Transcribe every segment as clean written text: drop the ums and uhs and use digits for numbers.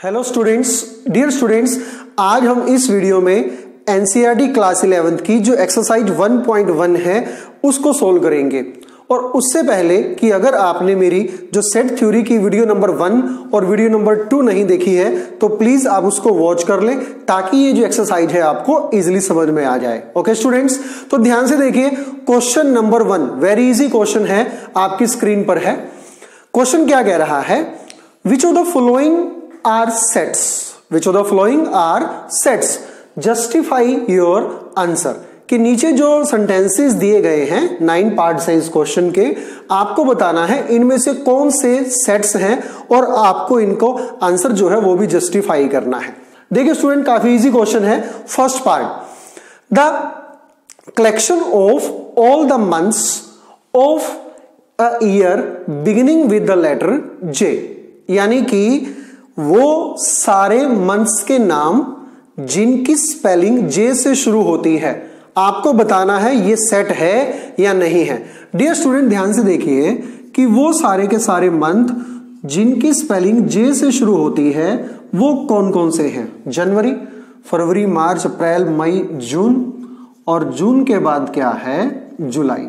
Hello students, dear students, आज हम इस वीडियो में एनसीईआरटी क्लास 11th की जो एक्सरसाइज 1.1 है उसको सोल्व करेंगे। और उससे पहले कि अगर आपने मेरी जो सेट थ्योरी की वीडियो नंबर 1 और वीडियो नंबर 2 नहीं देखी है तो प्लीज आप उसको वॉच कर लें ताकि ये जो एक्सरसाइज है आपको इजीली समझ में आ जाए। ओके स्टूडेंट्स, तो ध्यान से देखिए, question number 1 very easy question है, आपकी स्क्रीन पर है। क्वेश्चन क्या कह रहा है, which of the following are sets, which of the following are sets, justify your answer. कि नीचे जो सेंटेंसेस दिए गए हैं 9 पार्ट्स हैं इस क्वेश्चन के, आपको बताना है इनमें से कौन से सेट्स हैं और आपको इनको आंसर जो है वो भी जस्टिफाई करना है। देखिए स्टूडेंट, काफी इजी क्वेश्चन है। First part, the collection of all the months of a year beginning with the letter J, यानी कि वो सारे मंथ्स के नाम जिनकी स्पेलिंग जे से शुरू होती है, आपको बताना है ये सेट है या नहीं है। डियर स्टूडेंट, ध्यान से देखिए कि वो सारे के सारे मंथ जिनकी स्पेलिंग जे से शुरू होती है वो कौन कौन से हैं। जनवरी, फरवरी, मार्च, अप्रैल, मई, जून, और जून के बाद क्या है, जुलाई।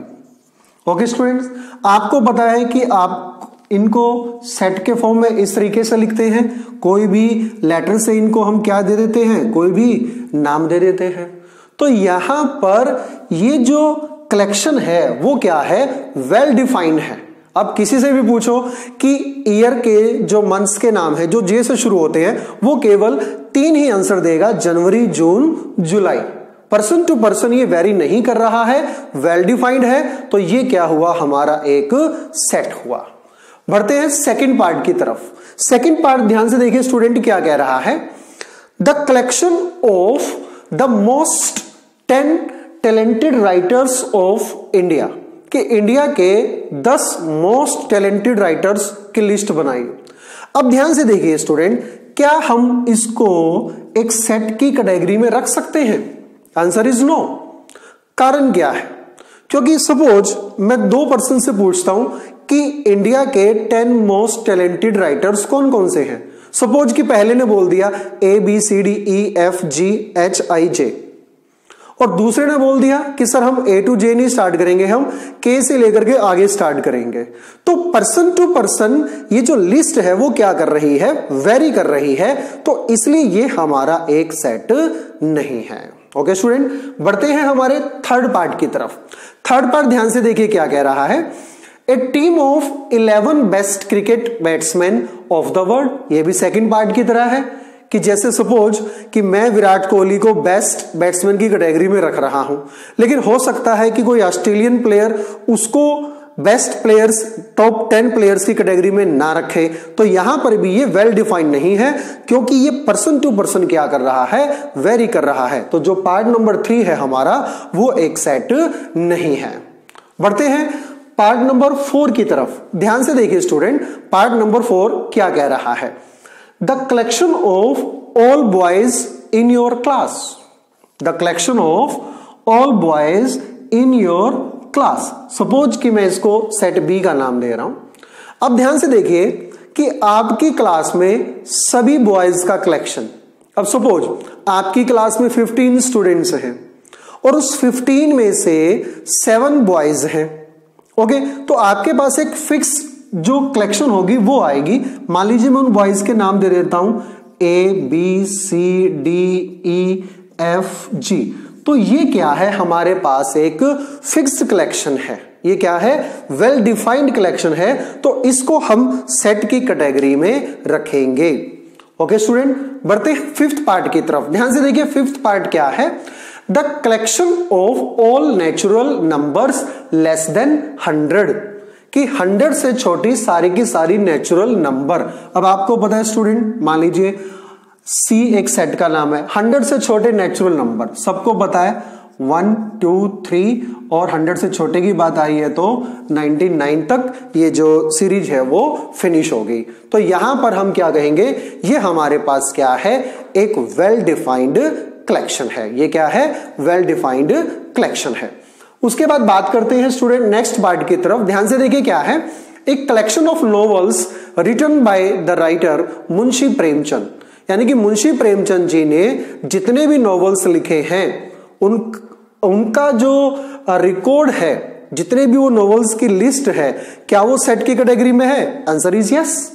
ओके स्टूडेंट्स, आपको पता है कि आप इनको सेट के फॉर्म में इस तरीके से लिखते हैं, कोई भी लेटर से इनको हम क्या दे देते हैं, कोई भी नाम दे देते हैं। तो यहां पर ये जो कलेक्शन है वो क्या है, वेल डिफाइंड है। अब किसी से भी पूछो कि ईयर के जो मंथ्स के नाम है जो जे से शुरू होते हैं, वो केवल 3 ही आंसर देगा, जनवरी, जून, जुलाई। पर्सन टू पर्सन ये वेरी नहीं कर रहा है, वेल डिफाइंड है, तो ये क्या हुआ, हमारा एक सेट हुआ। बढ़ते हैं सेकंड पार्ट की तरफ। सेकंड पार्ट ध्यान से देखिए स्टूडेंट, क्या कह रहा है, the collection of the most 10 talented writers of India, कि इंडिया के 10 मोस्ट टैलेंटेड राइटर्स की लिस्ट बनाई। अब ध्यान से देखिए स्टूडेंट, क्या हम इसको एक सेट की कैटेगरी में रख सकते हैं? Answer is no. कारण क्या है, क्योंकि सपोज मैं 2 पर्सन से पूछता हूं कि इंडिया के 10 मोस्ट टैलेंटेड राइटर्स कौन कौन से हैं। सपोज कि पहले ने बोल दिया ABCDEFGHIJ, और दूसरे ने बोल दिया कि सर हम A to J नहीं स्टार्ट करेंगे, हम K से लेकर के आगे स्टार्ट करेंगे। तो पर्सन टू पर्सन ये जो लिस्ट है वो क्या कर रही है, वेरी कर रही है, तो इसलिए ये हमारा एक सेट नहीं है। ओके स्टूडेंट, बढ़ते हैं हमारे थर्ड पार्ट की तरफ। थर्ड पार्ट ध्यान से देखिए क्या कह रहा है, a team of 11 best cricket batsman of the world. ये भी सेकंड पार्ट की तरह है कि जैसे सपोज कि मैं विराट कोहली को बेस्ट बैट्समैन की कैटेगरी में रख रहा हूं, लेकिन हो सकता है कि कोई ऑस्ट्रेलियन प्लेयर उसको बेस्ट प्लेयर्स, टॉप 10 प्लेयर्स की कैटेगरी में ना रखे। तो यहां पर भी ये वेल डिफाइंड नहीं है, क्योंकि ये पर्सन टू पर्सन क्या कर रहा है, वेरी कर रहा है। तो जो पार्ट नंबर 3 है हमारा, वो एक सेट नहीं है। बढ़ते हैं पार्ट नंबर 4 की तरफ। ध्यान से देखिए स्टूडेंट, पार्ट नंबर 4 क्या कह रहा है, the collection of all boys in your class, the collection of all boys in your class. Suppose कि मैं इसको सेट बी का नाम दे रहा हूं। अब ध्यान से देखिए कि आपकी क्लास में सभी बॉयज का कलेक्शन, अब सपोज आपकी क्लास में 15 स्टूडेंट्स हैं और उस 15 में से 7 बॉयज हैं। ओके, तो आपके पास एक फिक्स जो कलेक्शन होगी वो आएगी। मान लीजिए मैं उन बॉयज के नाम दे देता हूं ABCDEFG। तो ये क्या है, हमारे पास एक फिक्स्ड कलेक्शन है, ये क्या है, वेल डिफाइंड कलेक्शन है, तो इसको हम सेट की कैटेगरी में रखेंगे। ओके स्टूडेंट, बढ़ते हैं फिफ्थ पार्ट की तरफ। ध्यान से देखिए फिफ्थ पार्ट क्या है, the collection of all natural numbers less than 100, कि 100 से छोटी सारी की सारी नेचुरल नंबर। अब आपको पता है स्टूडेंट, मान लीजिए C एक सेट का नाम है, 100 से छोटे नेचुरल नंबर सबको पता है 1, 2, 3, और 100 से छोटे की बात आई है तो 99 तक ये जो सीरीज है वो फिनिश हो गई। तो यहां पर हम क्या कहेंगे, ये हमारे पास क्या है, एक वेल डिफाइंड कलेक्शन है। ये क्या है, वेल डिफाइंड कलेक्शन है। उसके बाद बात करते हैं स्टूडेंट नेक्स्ट पार्ट की तरफ। ध्यान से देखिए क्या है, एक collection of novels written by the writer Munshi Premchand, यानी कि मुंशी प्रेमचंद जी ने जितने भी नॉवेल्स लिखे हैं उनका जो रिकॉर्ड है, जितने भी वो नॉवेल्स की लिस्ट है, क्या वो सेट की कैटेगरी में है? Answer is yes.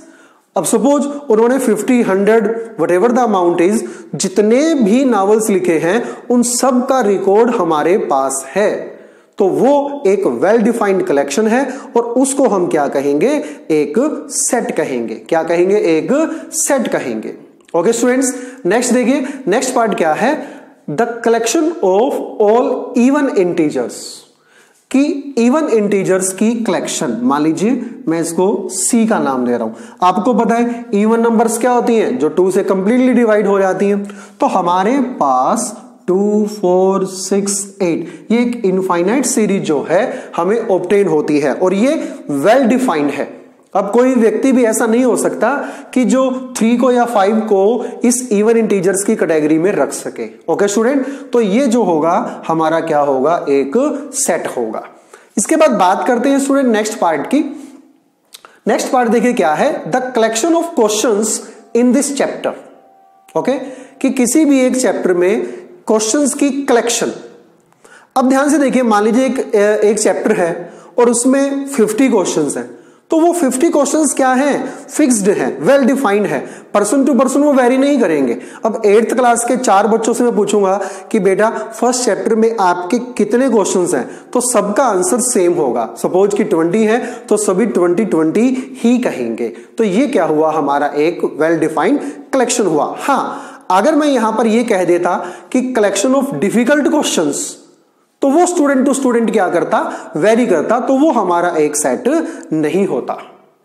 अब सपोज उन्होंने 50, 100 व्हाटएवर द अमाउंट इज, जितने भी नॉवेल्स लिखे हैं उन सब का रिकॉर्ड हमारे पास है, तो वो एक वेल डिफाइंड कलेक्शन है और उसको हम क्या कहेंगे? एक सेट कहेंगे। क्या कहेंगे? एक सेट कहेंगे। ओके स्टूडेंट्स, नेक्स्ट देखिए, नेक्स्ट पार्ट क्या है? The collection of all even integers, कि इवन इंटीजर्स की कलेक्शन। मान लीजिए मैं इसको C का नाम दे रहा हूं। आपको पता है इवन नंबर्स क्या होती हैं? जो 2 से कंप्लीटली डिवाइड हो जाती हैं। तो हमारे पास 2, 4, 6, 8 ये एक इनफाइनाइट सीरीज जो है हमें ऑब्टेन होती है और ये वेल डिफाइंड है। अब कोई व्यक्ति भी ऐसा नहीं हो सकता कि जो 3 को या 5 को इस इवन इंटीजर्स की कैटेगरी में रख सके। ओके स्टूडेंट, तो ये जो होगा हमारा क्या होगा? एक सेट होगा। इसके बाद बात करते हैं स्टूडेंट नेक्स्ट पार्ट की। नेक्स्ट पार्ट देखिए क्या है? The collection of questions in this chapter. Okay, कि किसी भी एक चैप्टर में क्वेश्चंस की कलेक्शन। अब ध्यान से देखिए, मान लीजिए एक चैप्टर है और उसमें 50 क्वेश्चंस हैं, तो वो 50 क्वेश्चंस क्या हैं? फिक्स्ड हैं, वेल डिफाइंड है, पर्सन टू पर्सन वो वेरी नहीं करेंगे। अब 8th क्लास के 4 बच्चों से मैं पूछूंगा कि बेटा फर्स्ट चैप्टर में आपके कितने क्वेश्चंस हैं, तो सबका आंसर सेम होगा। सपोज कि 20 है तो सभी 20 ही कहेंगे। तो ये क्या हुआ? हमारा एक वेल डिफाइंड कलेक्शन हुआ। हाँ, अगर मैं यहां पर ये कह देता कि कलेक्शन ऑफ डिफिकल्ट क्वेश्चंस, तो वो स्टूडेंट टू स्टूडेंट क्या करता? वेरी करता, तो वो हमारा एक सेट नहीं होता।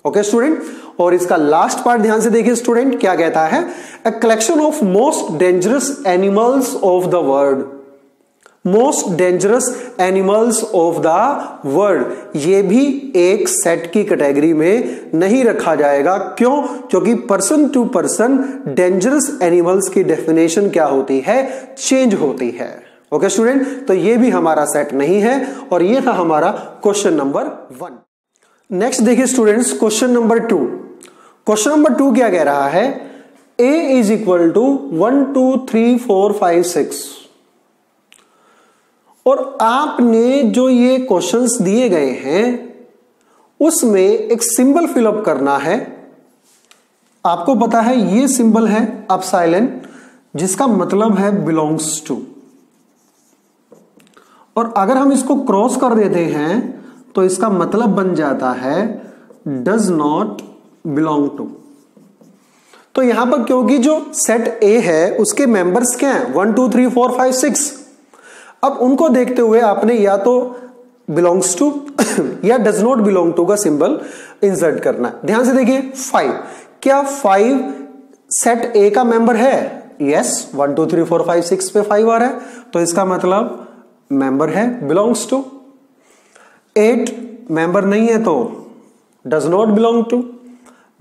ओके स्टूडेंट, और इसका लास्ट पार्ट ध्यान से देखिए स्टूडेंट, क्या कहता है? A collection of most dangerous animals of the world. Most dangerous animals of the world, ये भी एक सेट की कैटेगरी में नहीं रखा जाएगा। क्यों? क्योंकि person to person dangerous animals की डेफिनेशन क्या होती है? चेंज होती है। ओके स्टूडेंट, तो ये भी हमारा सेट नहीं है और ये था हमारा क्वेश्चन नंबर 1। नेक्स्ट देखिए students, question number 2। Question number 2 क्या कह रहा है? A is equal to 1, 2, 3, 4, 5, 6। और आपने जो ये क्वेश्चंस दिए गए हैं उसमें एक सिंबल फिलअप करना है। आपको पता है ये सिंबल है अपसाइलन, जिसका मतलब है बिलोंग्स टू। और अगर हम इसको क्रॉस कर देते हैं तो इसका मतलब बन जाता है डज नॉट बिलोंग टू। तो यहां पर क्योंकि जो सेट ए है उसके मेंबर्स क्या हैं? 1, 2, 3, 4, 5, 6। अब उनको देखते हुए आपने या तो बिलोंग्स टू या डज नॉट बिलोंग टू का सिंबल इंसर्ट करना है। ध्यान से देखिए 5, क्या 5 सेट ए का मेंबर है? यस, 1, 2, 3, 4, 5, 6 पे 5 आ रहा है, तो इसका मतलब मेंबर है, बिलोंग्स टू। 8 मेंबर नहीं है तो does not belong to.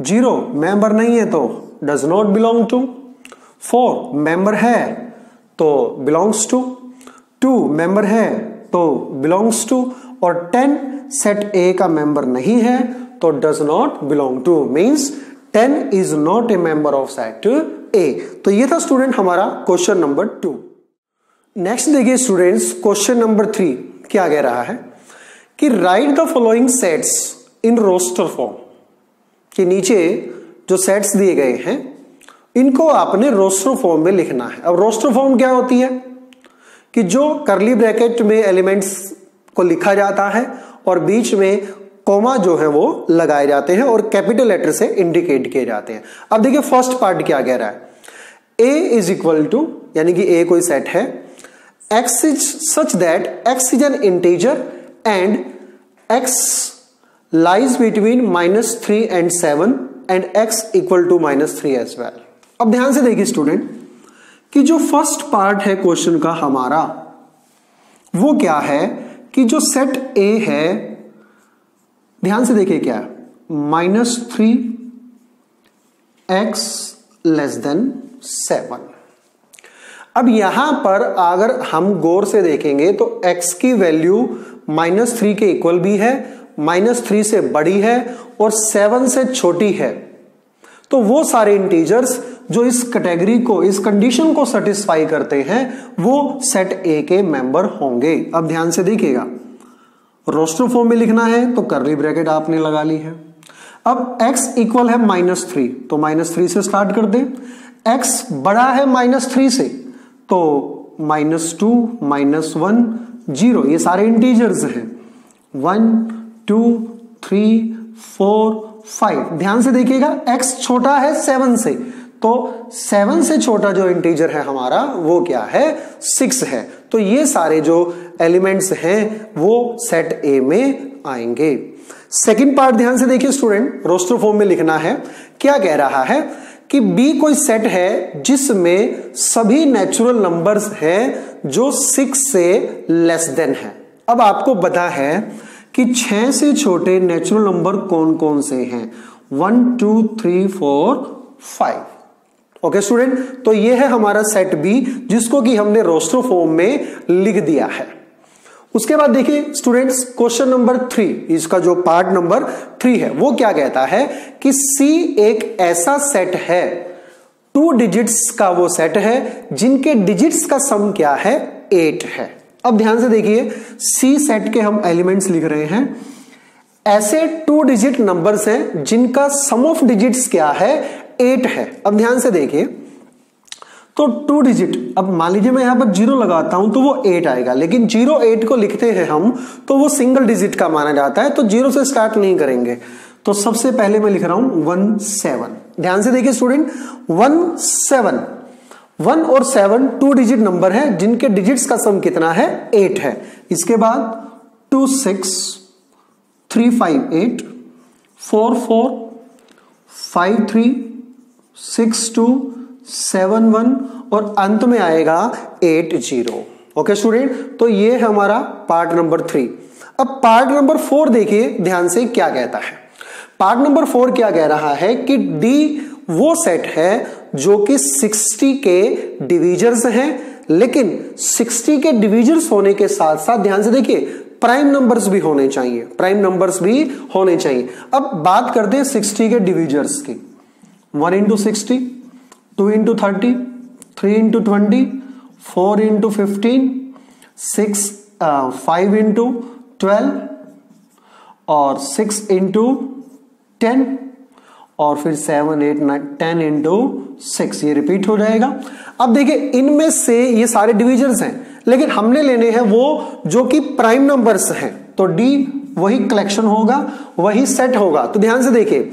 0 member नहीं है तो does not belong to. 4 member है तो बिलोंग्स टू। 2 मेंबर है तो बिलोंग्स टू। और 10 सेट ए का मेंबर नहीं है तो does not belong to, means 10 is not a member of set A. तो ये था स्टूडेंट हमारा क्वेश्चन नंबर 2। नेक्स्ट देखिए स्टूडेंट्स, क्वेश्चन नंबर 3 क्या कह रहा है कि write the following sets in roster form. कि नीचे जो सेट्स दिए गए हैं इनको आपने रोस्टर फॉर्म में लिखना है। अब रोस्टर फॉर्म क्या होती है? कि जो कर्ली ब्रैकेट में एलिमेंट्स को लिखा जाता है और बीच में कॉमा जो है वो लगाए जाते हैं और कैपिटल लेटर से इंडिकेट किए जाते हैं। अब देखिए फर्स्ट पार्ट क्या कह रहा है? ए इज इक्वल टू, यानी कि ए कोई सेट है, x is such that x is an integer and x lies between -3 and 7 and x equal to -3 as well। अब ध्यान से देखिए स्टूडेंट कि जो फर्स्ट पार्ट है क्वेश्चन का हमारा वो क्या है कि जो सेट A है, ध्यान से देखिए क्या है, -3 x <7। अब यहां पर अगर हम गौर से देखेंगे तो x की वैल्यू -3 के इक्वल भी है, -3 से बड़ी है और 7 से छोटी है। तो वो सारे इंटीजर्स जो इस कैटेगरी को, इस कंडीशन को सेटिस्फाई करते हैं वो सेट ए के मेंबर होंगे। अब ध्यान से देखिएगा, रोस्टर फॉर्म में लिखना है तो करली ब्रैकेट आपने लगा ली है। अब x इक्वल है -3 तो -3 से स्टार्ट कर दें। x बड़ा है -3 से तो -2 -1 0, ये सारे इंटीजर्स हैं। 1 2 3 4 5। ध्यान से देखिएगा, x छोटा है 7 से तो 7 से छोटा जो इंटीजर है हमारा वो क्या है, 6 है। तो ये सारे जो एलिमेंट्स हैं वो सेट ए में आएंगे। सेकंड पार्ट ध्यान से देखिए स्टूडेंट, रोस्टर फॉर्म में लिखना है। क्या कह रहा है कि बी कोई सेट है जिसमें सभी नेचुरल नंबर्स हैं जो 6 से लेस देन है। अब आपको पता है कि 6 से छोटे नेचुरल नंबर कौन कौन से हैं, 1 2 3 4 5। ओके स्टूडेंट, तो ये है हमारा सेट बी जिसको कि हमने रोस्टर फॉर्म में लिख दिया है। उसके बाद देखिए स्टूडेंट्स, क्वेश्चन नंबर 3, इसका जो पार्ट नंबर 3 है वो क्या कहता है कि सी एक ऐसा सेट है, 2 डिजिट्स का वो सेट है जिनके डिजिट्स का सम क्या है, 8 है। अब ध्यान से देखिए, सी सेट के हम एलिमेंट्स लिख रहे हैं। ऐसे 2 डिजिट नंबर्स हैं जिनका सम ऑफ डिजिट्स क्या है, 8 है। अब ध्यान से देखिए, तो 2 डिजिट, अब मान लीजिए मैं यहां पर 0 लगाता हूं तो वो 8 आएगा, लेकिन 0 8 को लिखते हैं हम तो वो सिंगल डिजिट का माना जाता है, तो 0 से स्टार्ट नहीं करेंगे। तो सबसे पहले मैं लिख रहा हूं 1 7। ध्यान से देखिए स्टूडेंट, 1 7, 1 और 7 2 डिजिट नंबर है जिनके डिजिट्स का सम कितना है, 8 है। इसके बाद 2 6 3 5 8 4 4 5 3 6 2 7 1 और अंत में आएगा 8 0। ओके स्टूडेंट, तो ये है हमारा पार्ट नंबर 3। अब पार्ट नंबर 4 देखिए ध्यान से क्या कहता है। पार्ट नंबर 4 क्या कह रहा है कि डी वो सेट है जो कि 60 के डिविजर्स हैं, लेकिन 60 के डिविजर्स होने के साथ साथ ध्यान से देखिए प्राइम नंबर्स भी होने चाहिए, प्राइम नंबर्स भी होने चाहिए। अब बात करते हैं 60 के डिविजर्स की। 1 into 60, 2 into 30, 3 into 20, 4 into 15, 5 into 12 और 6 into 10 और फिर 7 8 9 10 into 6, ये रिपीट हो जाएगा। अब देखिए इनमें से ये सारे डिविजर्स हैं, लेकिन हमने लेने हैं वो जो कि प्राइम नंबर्स हैं, तो डी वही कलेक्शन होगा, वही सेट होगा। तो ध्यान से देखिए,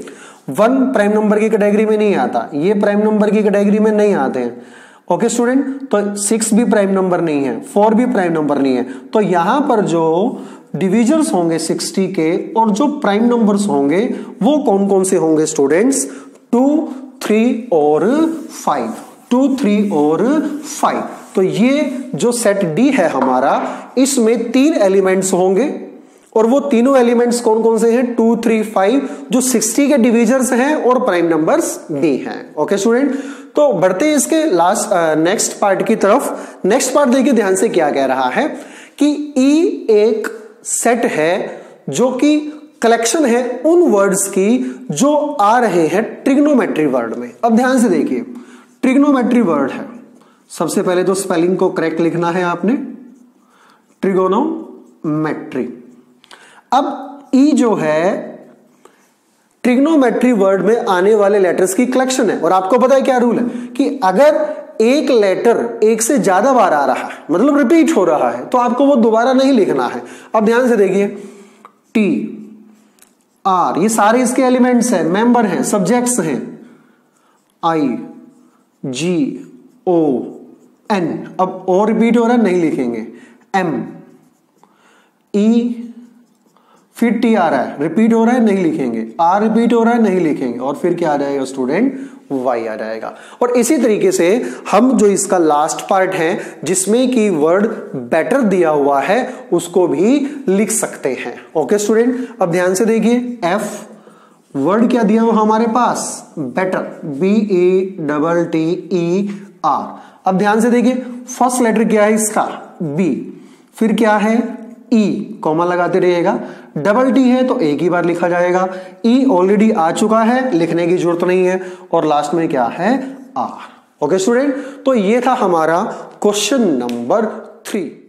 1 प्राइम नंबर की कैटेगरी में नहीं आता, ये प्राइम नंबर की कैटेगरी में नहीं आते हैं। ओके स्टूडेंट, तो 6 भी प्राइम नंबर नहीं है, 4 भी प्राइम नंबर नहीं है। तो यहां पर जो डिविजर्स होंगे 60 के और जो प्राइम नंबर्स होंगे वो कौन कौन से होंगे स्टूडेंट्स, 2 3 और 5, 2 3 और 5। तो ये जो सेट डी है हमारा, इसमें 3 एलिमेंट्स होंगे और वो तीनों एलिमेंट्स कौन कौन से हैं, 2 3 5, जो 60 के डिविजर्स हैं और प्राइम नंबर्स भी हैं। ओके स्टूडेंट, तो बढ़ते हैं इसके नेक्स्ट पार्ट की तरफ। नेक्स्ट पार्ट देखिए ध्यान से क्या कह रहा है कि ई एक सेट है जो कि कलेक्शन है उन वर्ड्स की जो आ रहे हैं ट्रिग्नोमेट्री वर्ड में। अब ध्यान से देखिए, ट्रिग्नोमेट्री वर्ड है, सबसे पहले तो स्पेलिंग को करेक्ट लिखना है आपने, ट्रिगोनोमेट्री। अब ई जो है ट्रिग्नोमेट्री वर्ड में आने वाले लेटर्स की कलेक्शन है, और आपको पता है क्या रूल है कि अगर एक लेटर एक से ज्यादा बार आ रहा है, मतलब रिपीट हो रहा है, तो आपको वो दोबारा नहीं लिखना है। अब ध्यान से देखिए, टी आर, ये सारे इसके एलिमेंट्स हैं, मेंबर हैं, सब्जेक्ट्स हैं। आई जी ओ एन, अब ओ रिपीट हो रहा है, नहीं लिखेंगे। एम ई, फिर टी आ रहा है, रिपीट हो रहा है, नहीं लिखेंगे। आर रिपीट हो रहा है, नहीं लिखेंगे। और फिर क्या आ जाएगा स्टूडेंट, वाई आ जाएगा। और इसी तरीके से हम जो इसका लास्ट पार्ट है जिसमें कि वर्ड बेटर दिया हुआ है उसको भी लिख सकते हैं। ओके स्टूडेंट, अब ध्यान से देखिए, एफ वर्ड क्या दिया हुआ हमारे पास, बेटर, BETTER। अब ध्यान से देखिए, फर्स्ट लेटर क्या है इसका, बी, फिर क्या है ई, कॉमा लगाते रहिएगा। डबल टी है तो एक ही बार लिखा जाएगा, ई ऑलरेडी आ चुका है, लिखने की जरूरत नहीं है। और लास्ट में क्या है, आर। ओके स्टूडेंट, तो ये था हमारा क्वेश्चन नंबर 3।